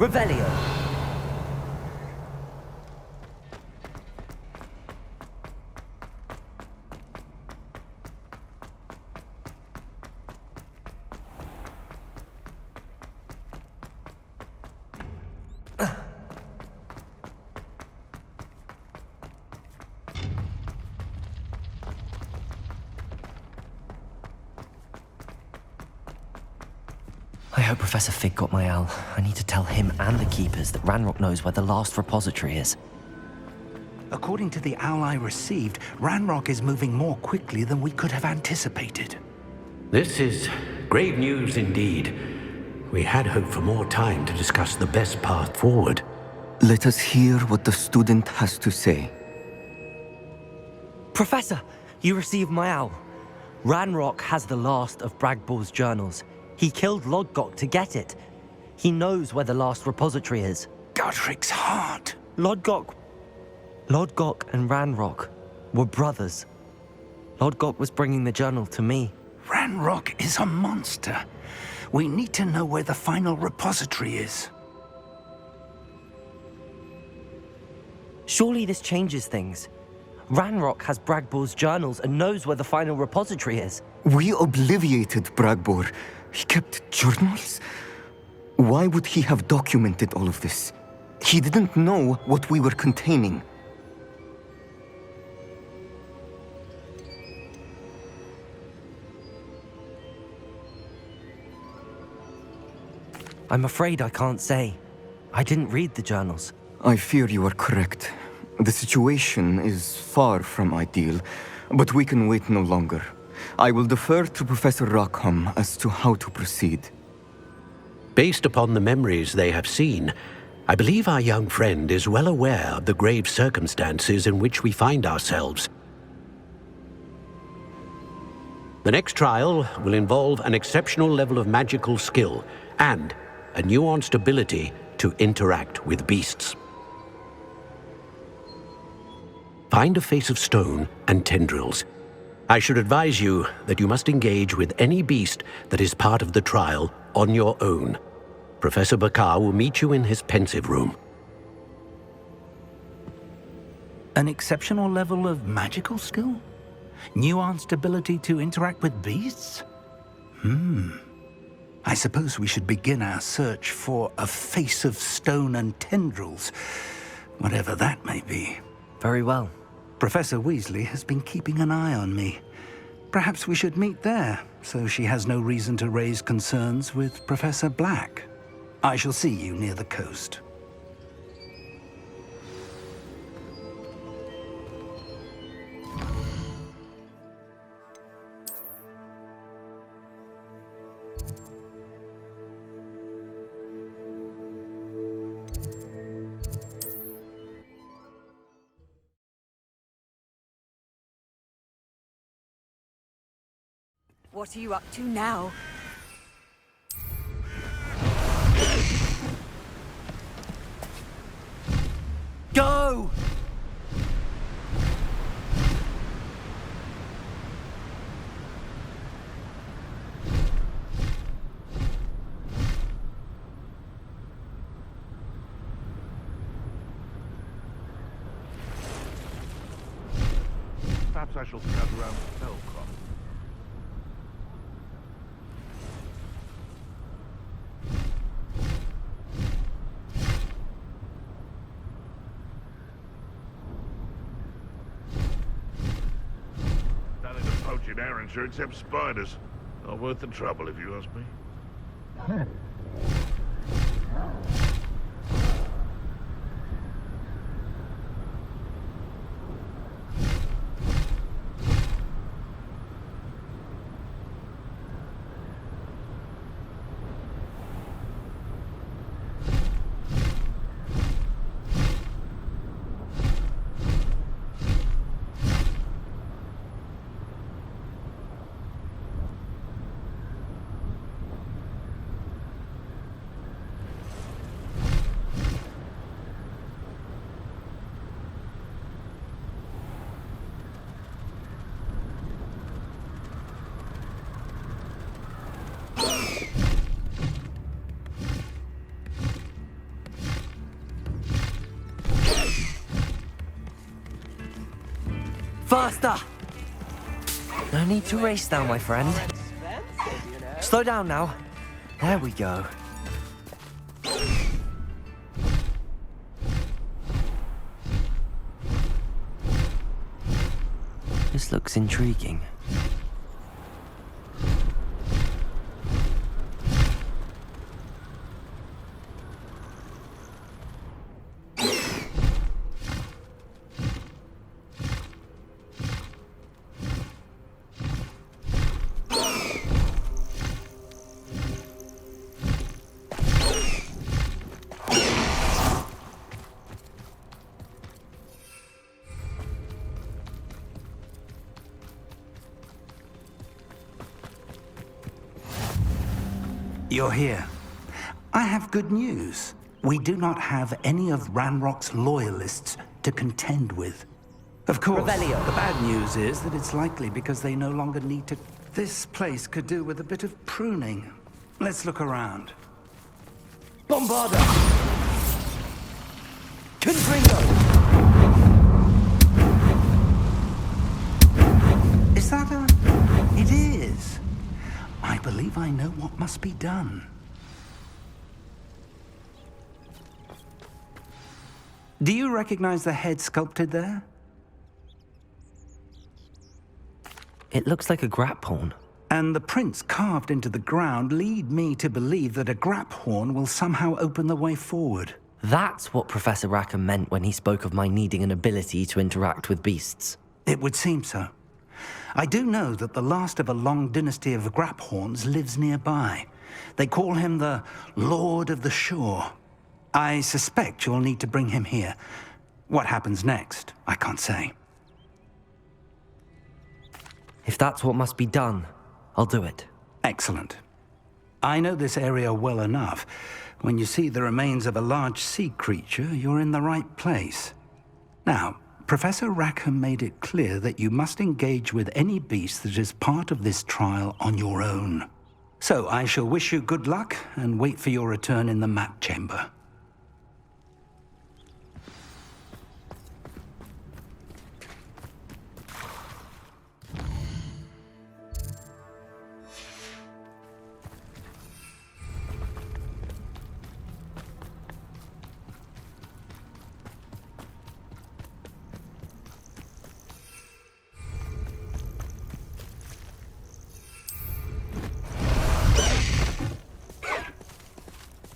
Revelio. I hope Professor Fig got my owl. I need to tell him and the keepers that Ranrock knows where the last repository is. According to the owl I received, Ranrock is moving more quickly than we could have anticipated. This is grave news indeed. We had hoped for more time to discuss the best path forward. Let us hear what the student has to say. Professor, you received my owl. Ranrock has the last of Bragball's journals. He killed Lodgok to get it. He knows where the last repository is. Godric's heart. Lodgok and Ranrock were brothers. Lodgok was bringing the journal to me. Ranrock is a monster. We need to know where the final repository is. Surely this changes things. Ranrock has Bragball's journals and knows where the final repository is. We obliviated Bragbor. He kept journals? Why would he have documented all of this? He didn't know what we were containing. I'm afraid I can't say. I didn't read the journals. I fear you are correct. The situation is far from ideal, but we can wait no longer. I will defer to Professor Rockham as to how to proceed. Based upon the memories they have seen, I believe our young friend is well aware of the grave circumstances in which we find ourselves. The next trial will involve an exceptional level of magical skill and a nuanced ability to interact with beasts. Find a face of stone and tendrils. I should advise you that you must engage with any beast that is part of the trial on your own. Professor Bakar will meet you in his pensive room. An exceptional level of magical skill? Nuanced ability to interact with beasts? I suppose we should begin our search for a face of stone and tendrils, whatever that may be. Very well. Professor Weasley has been keeping an eye on me. Perhaps we should meet there, so she has no reason to raise concerns with Professor Black. I shall see you near the coast. What are you up to now? Go! Perhaps I shall scout around the Spellcroft. Nothing to poach in Arrynshire except spiders. Not worth the trouble, if you ask me. Faster! No need to race now, my friend. Slow down now. There we go. This looks intriguing. You're here. I have good news. We do not have any of Ranrock's loyalists to contend with. Of course, Revelio. the bad news is that it's likely because they no longer need to... This place could do with a bit of pruning. Let's look around. Bombarda! Confringo! Is that a... It is. I believe I know what must be done. Do you recognize the head sculpted there? It looks like a grap horn. And the prints carved into the ground lead me to believe that a grap horn will somehow open the way forward. That's what Professor Rackham meant when he spoke of my needing an ability to interact with beasts. It would seem so. I do know that the last of a long dynasty of Graphorns lives nearby. They call him the Lord of the Shore. I suspect you'll need to bring him here. What happens next, I can't say. If that's what must be done, I'll do it. Excellent. I know this area well enough. When you see the remains of a large sea creature, you're in the right place. Now, Professor Rackham made it clear that you must engage with any beast that is part of this trial on your own. So I shall wish you good luck and wait for your return in the map chamber.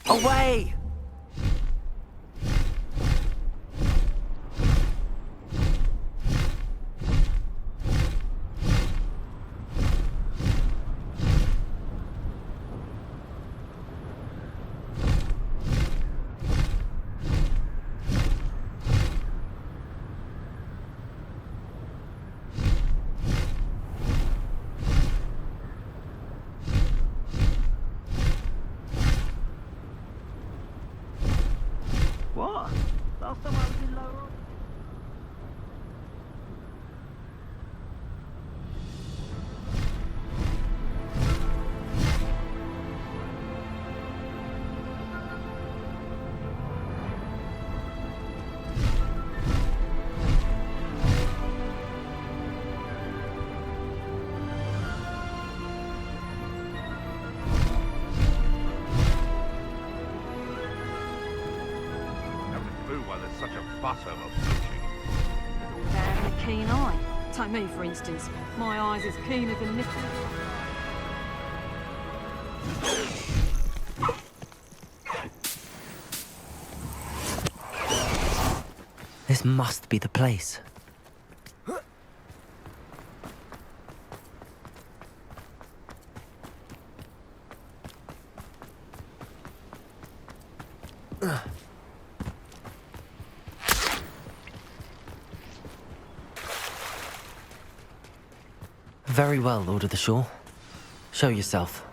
Away! What? Last time I was in lower... Such a fuss over poaching. Damn a keen eye. Take me, for instance. My eye's as keen as a nipple. This must be the place. Very well, Lord of the Shore. Show yourself.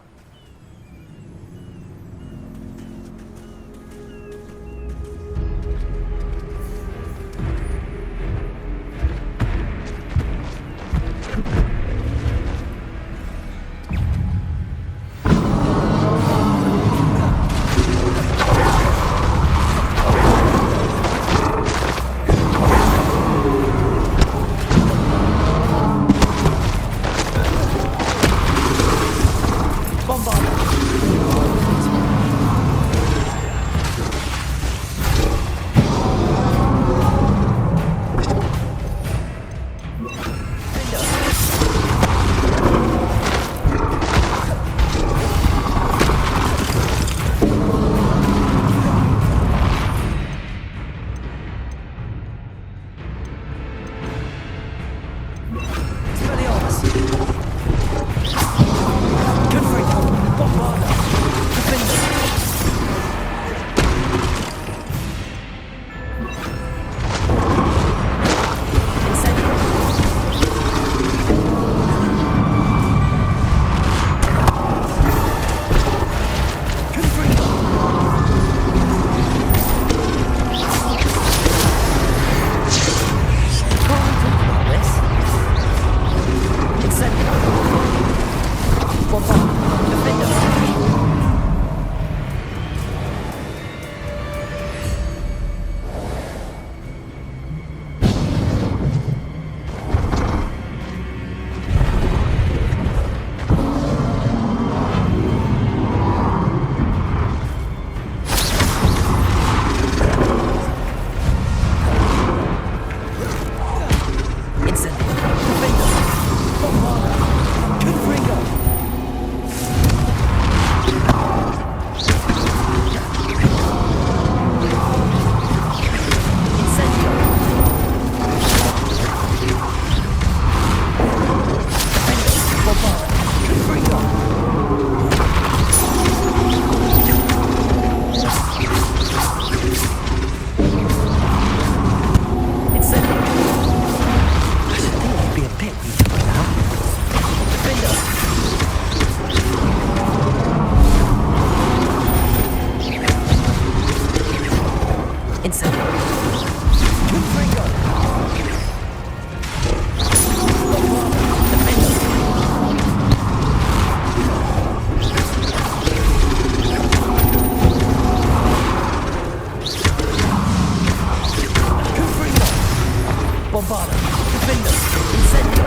Bombarda! Defender! Incendio!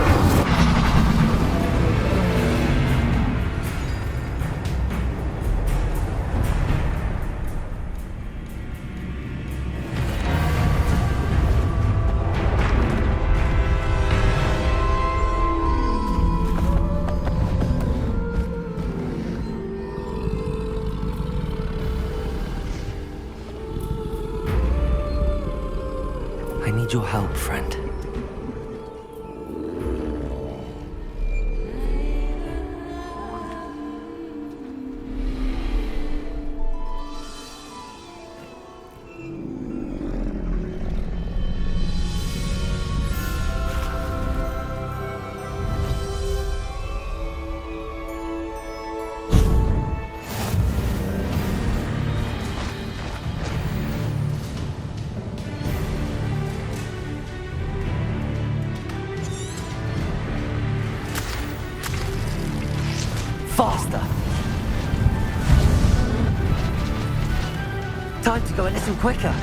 I need your help, friend. Faster! Time to go a little quicker.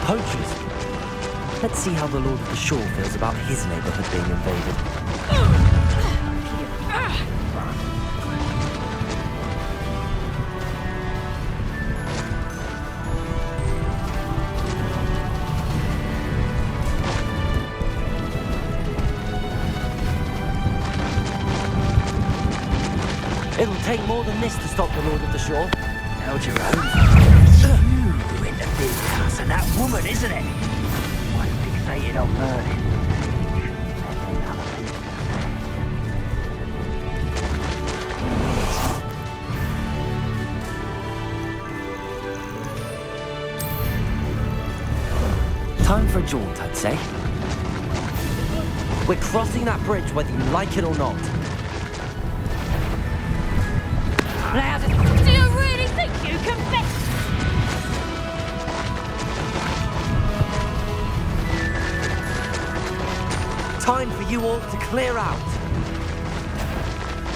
Poachers. Let's see how the Lord of the Shore feels about his neighborhood being invaded. It'll take more than this to stop the Lord of the Shore. Held your own. You in the big house, and that woman, isn't it? One fixated on burning. Time for a jaunt, I'd say. We're crossing that bridge whether you like it or not. Do you really think you can bet? Time for you all to clear out.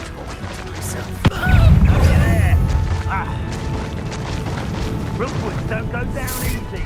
Talking to myself. Over there! Rookwoods don't go down easy.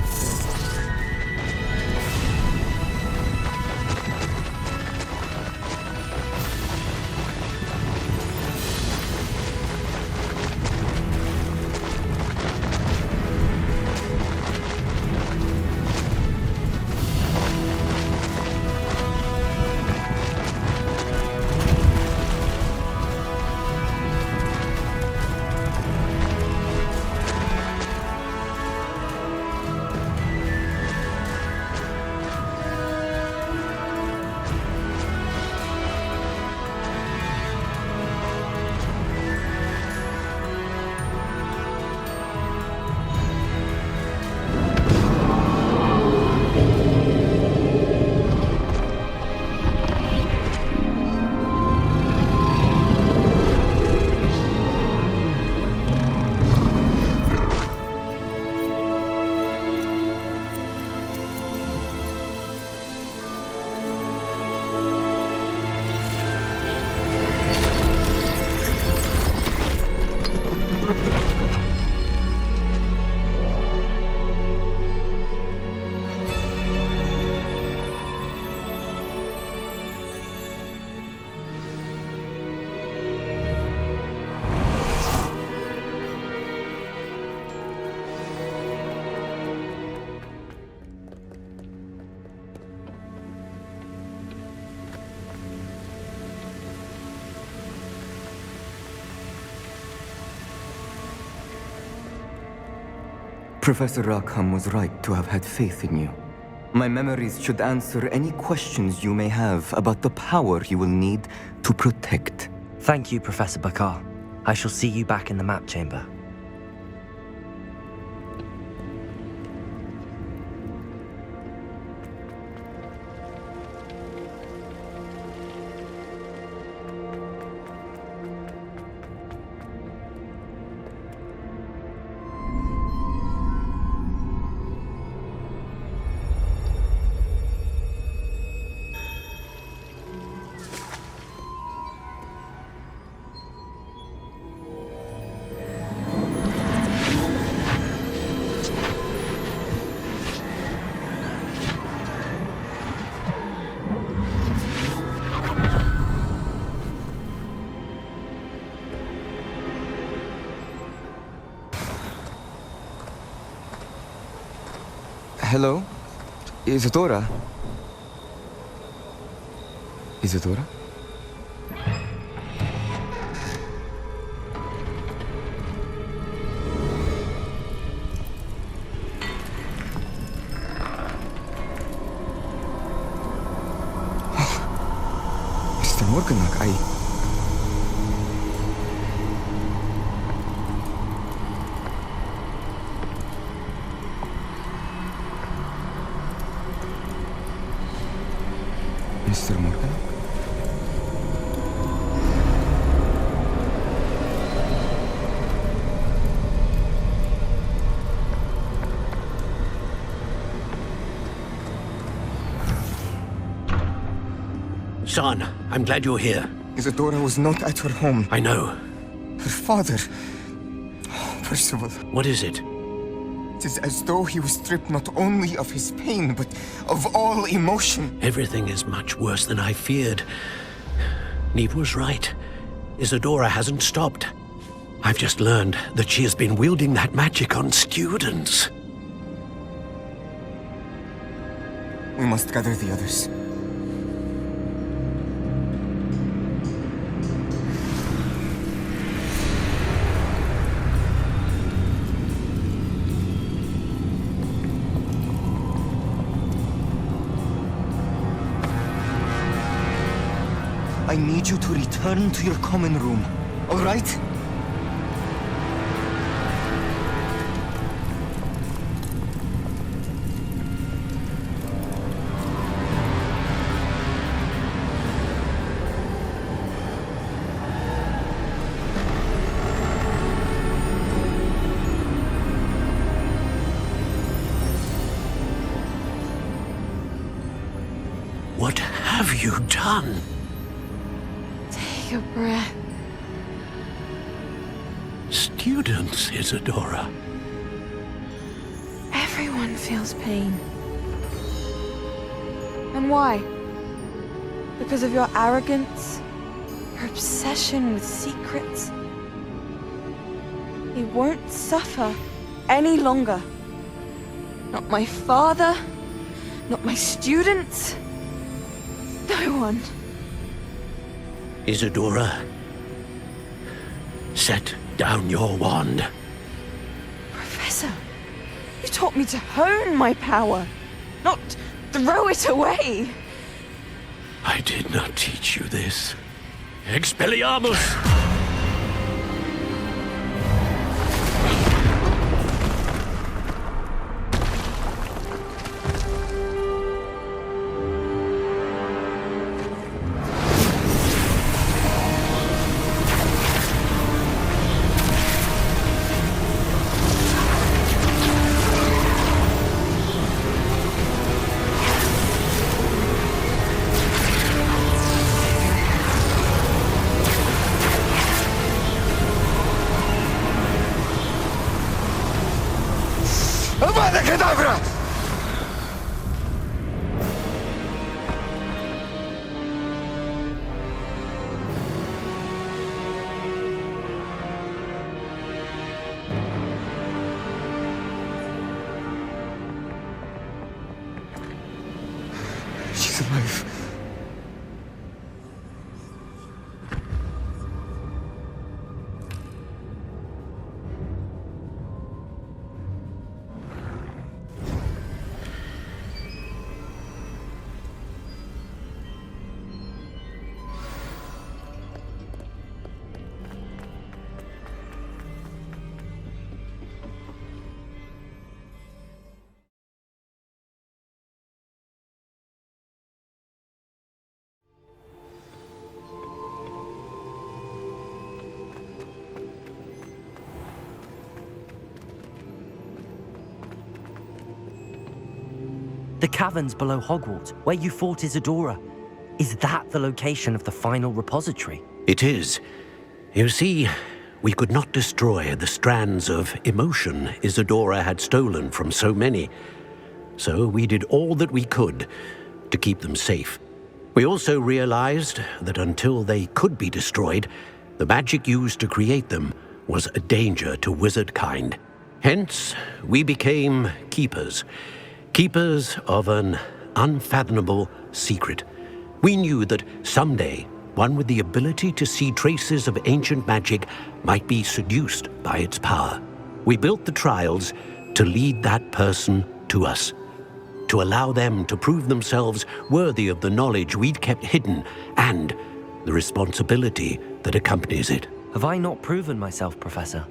Professor Rackham was right to have had faith in you. My memories should answer any questions you may have about the power you will need to protect. Thank you, Professor Bakar. I shall see you back in the map chamber. Hello? Isadora? Isadora? Mr. Morganach, Mr. Morgan? Son, I'm glad you're here. Isadora was not at her home. I know. Her father... Oh, Percival. What is it? It is as though he was stripped not only of his pain, but of all emotion. Everything is much worse than I feared. Neve was right. Isadora hasn't stopped. I've just learned that she has been wielding that magic on students. We must gather the others. I need you to return to your common room, all right? What have you done? Take a breath. Students, Isadora. Everyone feels pain. And why? Because of your arrogance? Your obsession with secrets? He won't suffer any longer. Not my father, not my students. No one. Isadora, set down your wand. Professor, you taught me to hone my power, not throw it away. I did not teach you this. Expelliarmus! Avada Kedavra! She's alive. The caverns below Hogwarts, where you fought Isadora. Is that the location of the final repository? It is. You see, we could not destroy the strands of emotion Isadora had stolen from so many. So we did all that we could to keep them safe. We also realized that until they could be destroyed, the magic used to create them was a danger to wizard kind. Hence, we became keepers, Keepers of an unfathomable secret. We knew that someday, one with the ability to see traces of ancient magic might be seduced by its power. We built the trials to lead that person to us, to allow them to prove themselves worthy of the knowledge we'd kept hidden and the responsibility that accompanies it. Have I not proven myself, Professor?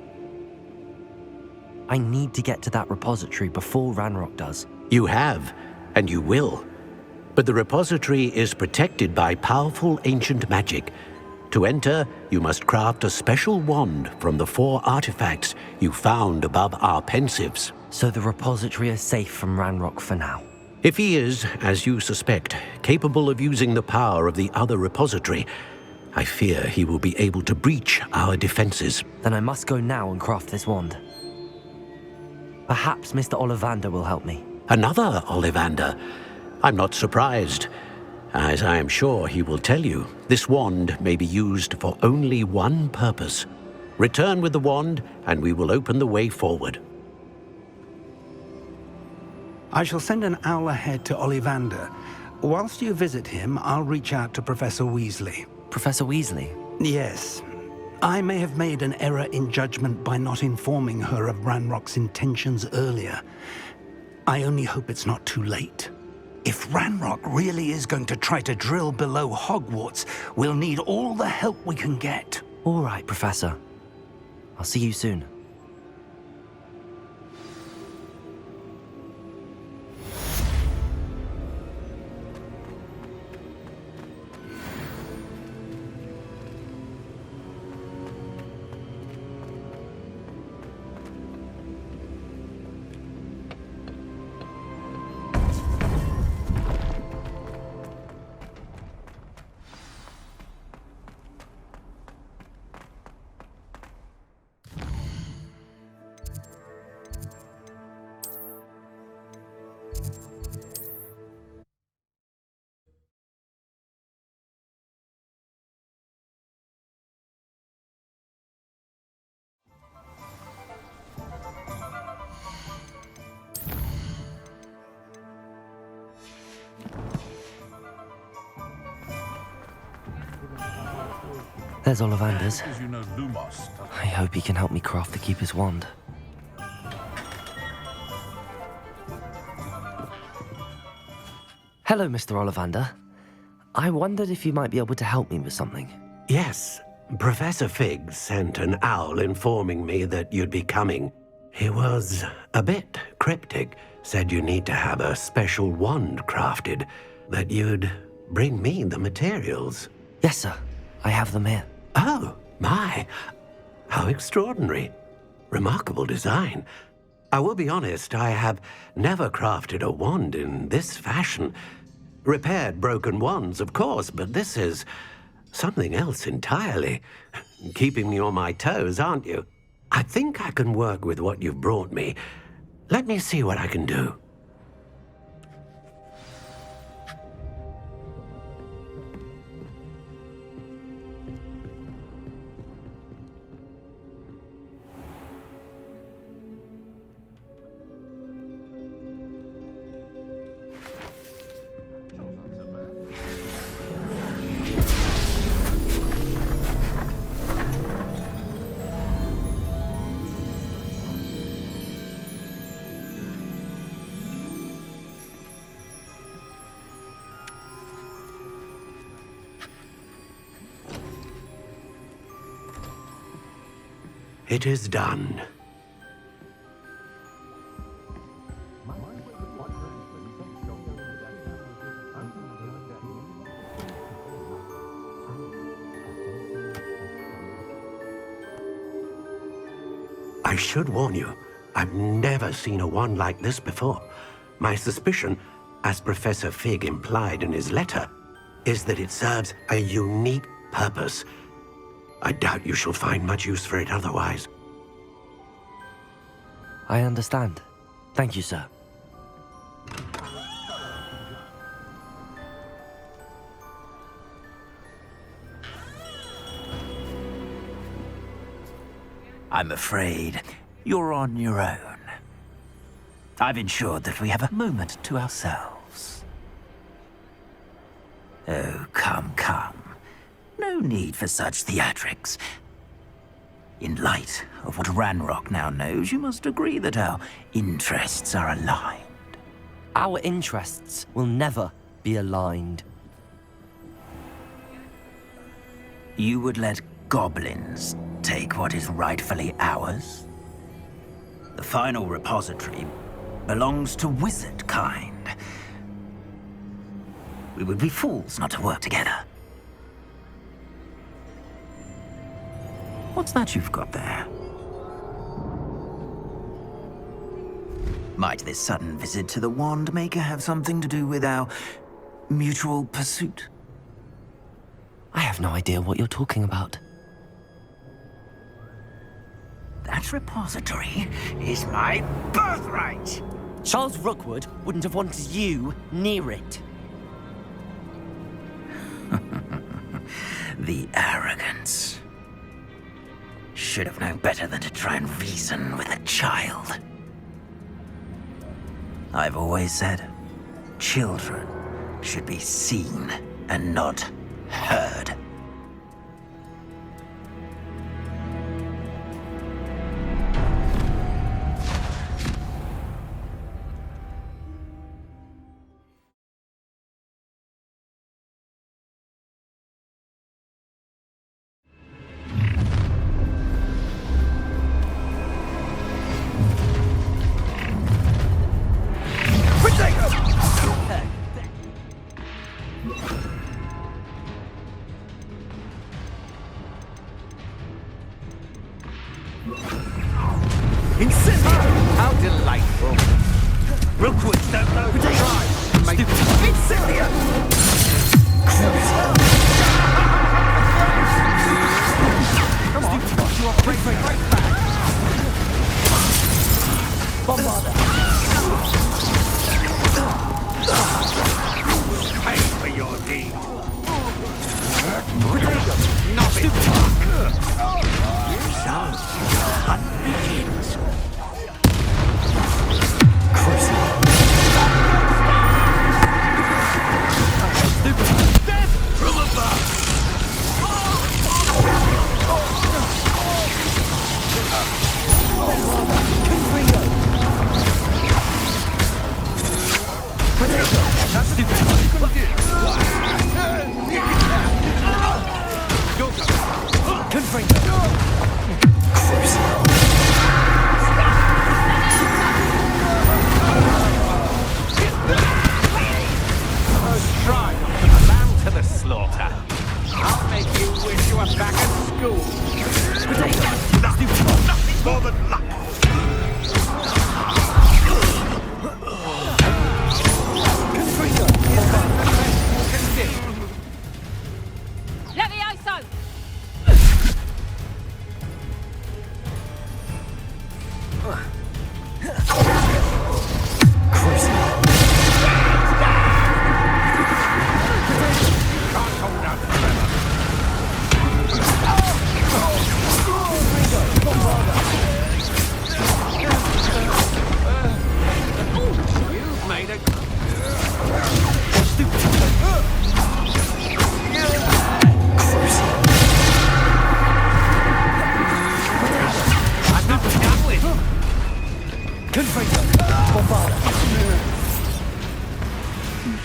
I need to get to that repository before Ranrock does. You have, and you will. But the repository is protected by powerful ancient magic. To enter, you must craft a special wand from the 4 artifacts you found above our pensives. So the repository is safe from Ranrock for now. If he is, as you suspect, capable of using the power of the other repository, I fear he will be able to breach our defenses. Then I must go now and craft this wand. Perhaps Mr. Ollivander will help me. Another Ollivander? I'm not surprised. As I am sure he will tell you, this wand may be used for only one purpose. Return with the wand, and we will open the way forward. I shall send an owl ahead to Ollivander. Whilst you visit him, I'll reach out to Professor Weasley. Professor Weasley? Yes. I may have made an error in judgment by not informing her of Ranrock's intentions earlier. I only hope it's not too late. If Ranrock really is going to try to drill below Hogwarts, we'll need all the help we can get. All right, Professor. I'll see you soon. There's Ollivander's. As you know, Lumos. I hope he can help me craft the Keeper's wand. Hello, Mr. Ollivander. I wondered if you might be able to help me with something. Yes, Professor Fig sent an owl informing me that you'd be coming. He was a bit cryptic, said you need to have a special wand crafted, that you'd bring me the materials. Yes, sir. I have them here. Oh, my. How extraordinary. Remarkable design. I will be honest, I have never crafted a wand in this fashion. Repaired broken wands, of course, but this is something else entirely. Keeping me on my toes, aren't you? I think I can work with what you've brought me. Let me see what I can do. It is done. I should warn you, I've never seen a wand like this before. My suspicion, as Professor Fig implied in his letter, is that it serves a unique purpose. I doubt you shall find much use for it otherwise. I understand. Thank you, sir. I'm afraid you're on your own. I've ensured that we have a moment to ourselves. Oh, come, come. No need for such theatrics. In light of what Ranrock now knows, you must agree that our interests are aligned. Our interests will never be aligned. You would let goblins take what is rightfully ours? The final repository belongs to wizard kind. We would be fools not to work together. What's that you've got there? Might this sudden visit to the Wand Maker have something to do with our mutual pursuit? I have no idea what you're talking about. That repository is my birthright! Charles Rookwood wouldn't have wanted you near it. The arrogance. Should have known better than to try and reason with a child. I've always said, children should be seen and not heard. How delightful. Rookwoods don't know to try. Incendia! Come on, you are right back. Bombarder! Pay for your deed.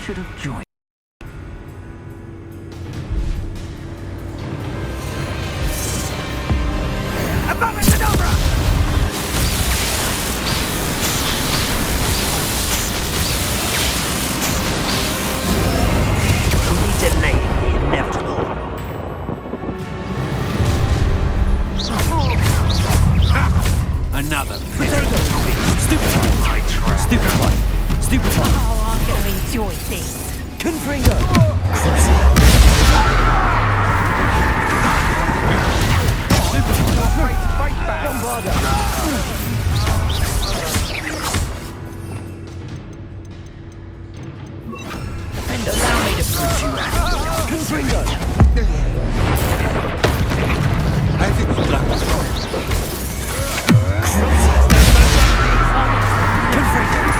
Should have joined. Another. Stupid one! Stupid one! Stupid one! Oh, I'm gonna enjoy this. Confringo! Bombarder! And allow me to put you out. Confringo! I think we'll have Confringo!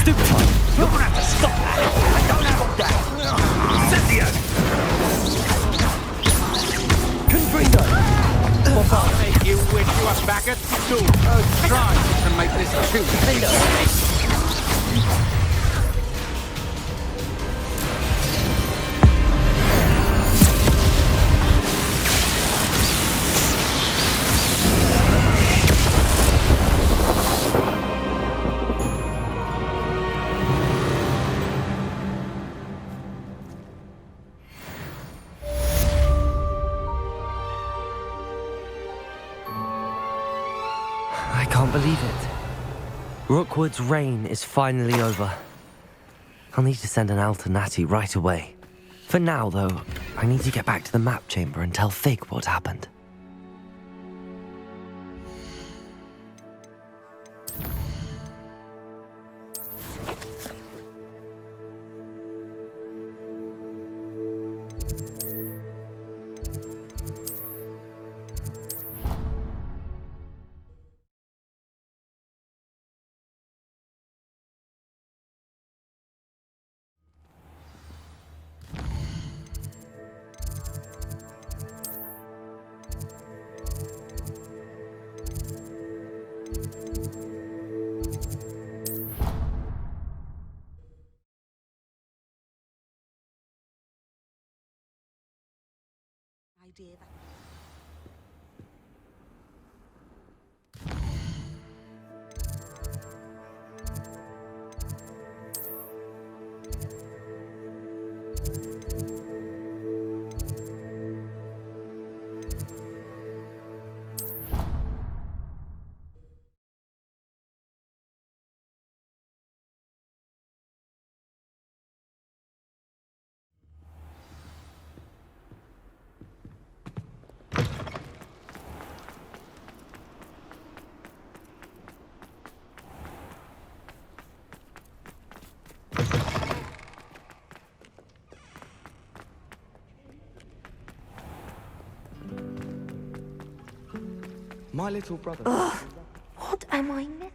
stupid one. You're gonna have to stop that. I don't have all day. Cynthia! Confringo! I'll make you wish you were back at school. Try to make this too. I can't believe it. Rookwood's reign is finally over. I'll need to send an Al to Natty right away. For now, though, I need to get back to the map chamber and tell Fig what happened. My little brother. Ugh, what am I missing?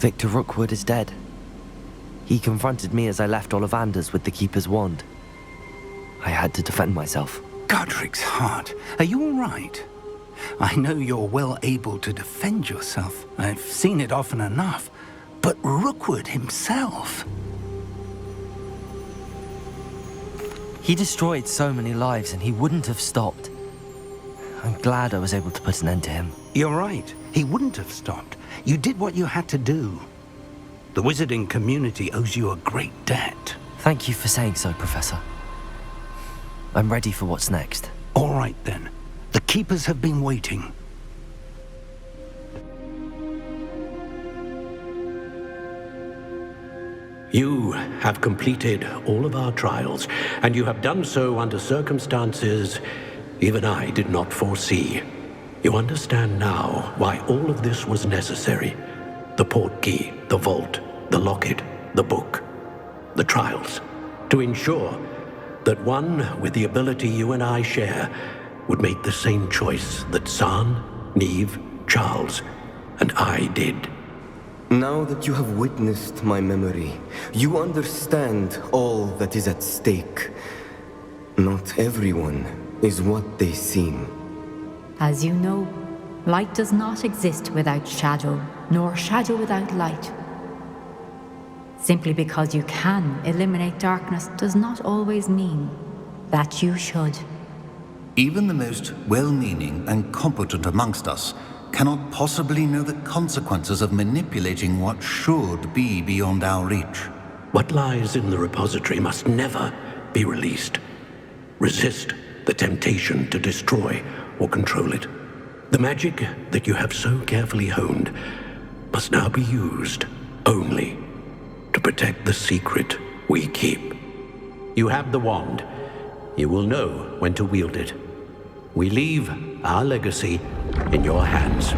Victor Rookwood is dead. He confronted me as I left Ollivander's with the Keeper's wand. I had to defend myself. Godric's heart. Are you all right? I know you're well able to defend yourself. I've seen it often enough. But Rookwood himself... He destroyed so many lives and he wouldn't have stopped. I'm glad I was able to put an end to him. You're right. He wouldn't have stopped. You did what you had to do. The wizarding community owes you a great debt. Thank you for saying so, Professor. I'm ready for what's next. All right, then. The Keepers have been waiting. You have completed all of our trials, and you have done so under circumstances even I did not foresee. You understand now why all of this was necessary. The portkey, the vault, the locket, the book, the trials. To ensure that one with the ability you and I share would make the same choice that San, Neve, Charles, and I did. Now that you have witnessed my memory, you understand all that is at stake. Not everyone is what they seem. As you know, light does not exist without shadow, nor shadow without light. Simply because you can eliminate darkness does not always mean that you should. Even the most well-meaning and competent amongst us cannot possibly know the consequences of manipulating what should be beyond our reach. What lies in the repository must never be released. Resist the temptation to destroy or control it. The magic that you have so carefully honed must now be used only to protect the secret we keep. You have the wand. You will know when to wield it. We leave our legacy in your hands.